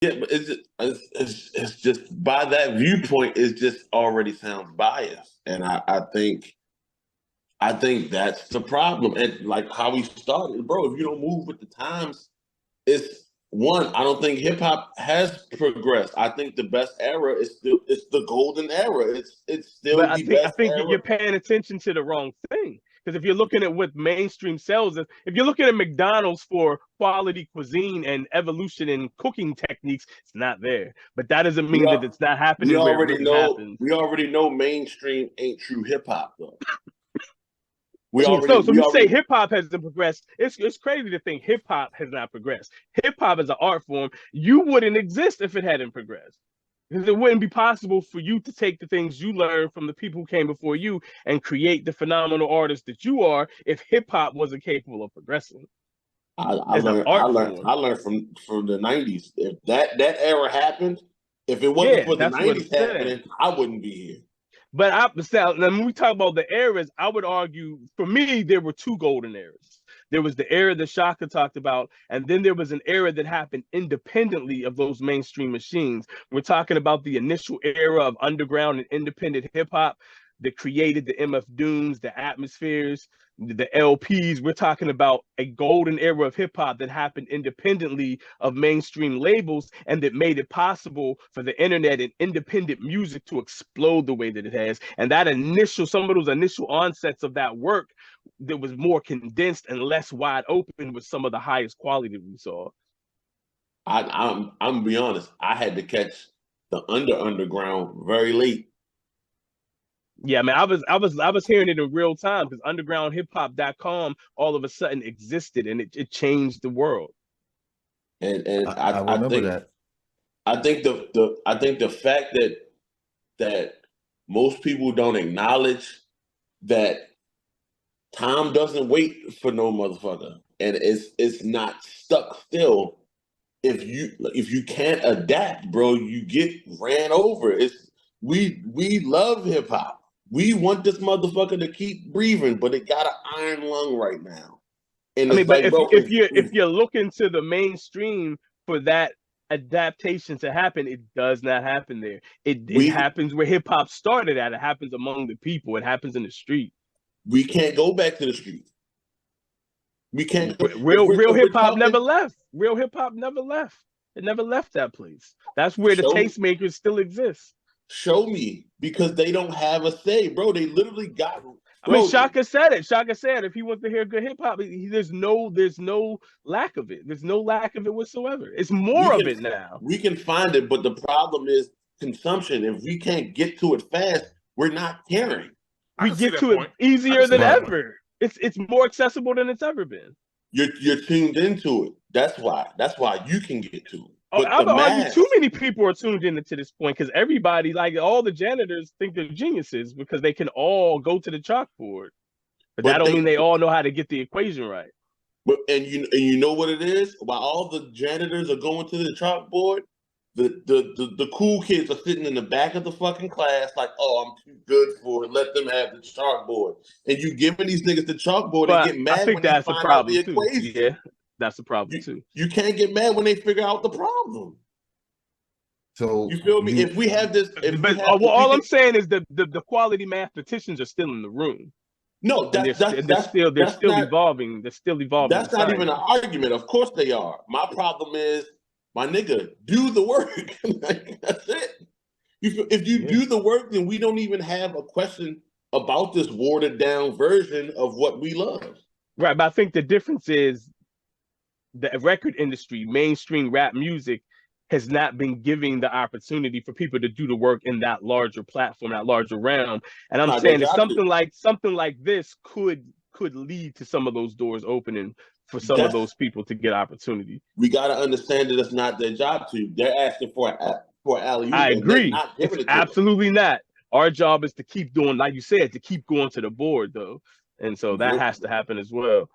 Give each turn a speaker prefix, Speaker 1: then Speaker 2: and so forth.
Speaker 1: Yeah, but it's just by that viewpoint, it just already sounds biased, and I think that's the problem. And like how we started, bro. If you don't move with the times, it's one. I don't think hip hop has progressed. I think the best era is still it's the golden era. It's
Speaker 2: But
Speaker 1: still
Speaker 2: I
Speaker 1: the
Speaker 2: think
Speaker 1: best
Speaker 2: you're
Speaker 1: era.
Speaker 2: paying attention to the wrong thing. Because if you're looking at what mainstream sells, if you're looking at McDonald's for quality cuisine and evolution in cooking techniques, it's not there. But that doesn't
Speaker 1: We
Speaker 2: mean that
Speaker 1: are
Speaker 2: it's not happening where it really happens.
Speaker 1: we already know mainstream ain't true hip hop though.
Speaker 2: So
Speaker 1: We
Speaker 2: you say
Speaker 1: already
Speaker 2: hip hop hasn't progressed. It's crazy to think hip hop has not progressed. Hip hop is an art form. You wouldn't exist if it hadn't progressed. Because it wouldn't be possible for you to take the things you learned from the people who came before you and create the phenomenal artist that you are if hip hop wasn't capable of progressing as an art form.
Speaker 1: I learned from the '90s. If that era happened, if it wasn't
Speaker 2: Yeah,
Speaker 1: for the
Speaker 2: that's what I'm
Speaker 1: '90s
Speaker 2: saying.
Speaker 1: happening, I wouldn't be here.
Speaker 2: But when we talk about the eras, I would argue for me there were two golden eras. There was the era that Shaka talked about, and then there was an era that happened independently of those mainstream machines. We're talking about the initial era of underground and independent hip hop that created the MF Dooms, the atmospheres, the LPs. We're talking about a golden era of hip hop that happened independently of mainstream labels and that made it possible for the internet and independent music to explode the way that it has. And that some of those initial onsets of that work that was more condensed and less wide open with some of the highest quality that we saw.
Speaker 1: I'm gonna be honest. I had to catch the underground very late.
Speaker 2: Yeah, man, I was hearing it in real time because undergroundhiphop.com all of a sudden existed and it changed the world.
Speaker 1: And
Speaker 3: I remember that.
Speaker 1: I think the fact that most people don't acknowledge that time doesn't wait for no motherfucker, and it's not stuck still. If you can't adapt, bro, you get ran over. It's we love hip hop. We want this motherfucker to keep breathing, but it got an iron lung right now. And
Speaker 2: I mean,
Speaker 1: it's
Speaker 2: but
Speaker 1: like, bro,
Speaker 2: if you're looking to the mainstream for that adaptation to happen, it does not happen there. It
Speaker 1: we
Speaker 2: happens where hip hop started at. It happens among the people. It happens in the street.
Speaker 1: we can't go back to the streets. We can't
Speaker 2: Real
Speaker 1: if
Speaker 2: hip
Speaker 1: we're
Speaker 2: hop never
Speaker 1: talking
Speaker 2: left. Real hip hop never left. It never left that place. That's where the
Speaker 1: show
Speaker 2: tastemakers still exist.
Speaker 1: show me because they don't have a say, bro. They literally got
Speaker 2: I mean,
Speaker 1: bro.
Speaker 2: Shaka said it. Shaka said if he wants to hear good hip hop, there's no lack of it. There's no lack of it whatsoever. It's
Speaker 1: We
Speaker 2: more of
Speaker 1: can
Speaker 2: it now.
Speaker 1: we can find it, but the problem is consumption. If we can't get to it fast, we're not caring.
Speaker 4: I
Speaker 2: We
Speaker 4: can see
Speaker 2: get
Speaker 4: that
Speaker 2: to it
Speaker 4: point. I can
Speaker 2: easier
Speaker 4: see
Speaker 2: than
Speaker 4: that
Speaker 3: But
Speaker 4: point.
Speaker 2: ever. It's more accessible than it's ever been.
Speaker 1: You're tuned into it. That's why. That's why you can get to it.
Speaker 2: Oh,
Speaker 1: But
Speaker 2: I
Speaker 1: the
Speaker 2: would argue
Speaker 1: mass,
Speaker 2: too many people are tuned into this point because everybody, like all the janitors, think they're geniuses because they can all go to the chalkboard. But that
Speaker 1: but
Speaker 2: don't mean
Speaker 1: they,
Speaker 2: they all know how to get the equation right.
Speaker 1: but and you know what it is. While all the janitors are going to the chalkboard, the cool kids are sitting in the back of the fucking class, like, oh, I'm too good for it. Let them have the chalkboard. And you giving these niggas the chalkboard, they
Speaker 2: But
Speaker 1: get
Speaker 2: I
Speaker 1: mad
Speaker 2: think
Speaker 1: when they
Speaker 2: that's a
Speaker 1: find out the
Speaker 2: problem too.
Speaker 1: equation.
Speaker 2: Yeah, that's a problem too.
Speaker 1: You can't get mad when they figure out the problem.
Speaker 3: so
Speaker 1: You feel me?
Speaker 3: you
Speaker 2: But
Speaker 1: If we
Speaker 2: all I'm
Speaker 1: could,
Speaker 2: saying is the quality mathematicians are still in the room,
Speaker 1: no,
Speaker 2: and they're still evolving. They're still evolving the
Speaker 1: that's not even an
Speaker 2: science.
Speaker 1: argument. Of course they are. My problem is, my nigga, do the work. Like, that's it. If you
Speaker 2: Yeah.
Speaker 1: do the work, then we don't even have a question about this watered down version of what we love.
Speaker 2: Right, but I think the difference is the record industry, mainstream rap music, has not been giving the opportunity for people to do the work in that larger platform, that larger realm. And
Speaker 1: It's
Speaker 2: I'm
Speaker 1: not their
Speaker 2: saying that
Speaker 1: job to.
Speaker 2: something like this could lead to some of those doors opening for some of
Speaker 1: That's
Speaker 2: those people to get opportunity.
Speaker 1: we got to understand that it's not their job to. They're asking for alley oop,
Speaker 2: I
Speaker 1: and they're
Speaker 2: agree.
Speaker 1: not
Speaker 2: It's
Speaker 1: giving it to us.
Speaker 2: absolutely not. Our job is to keep doing, like you said, to keep going to the board though. And so
Speaker 1: You
Speaker 2: that
Speaker 1: feel?
Speaker 2: has to happen as well.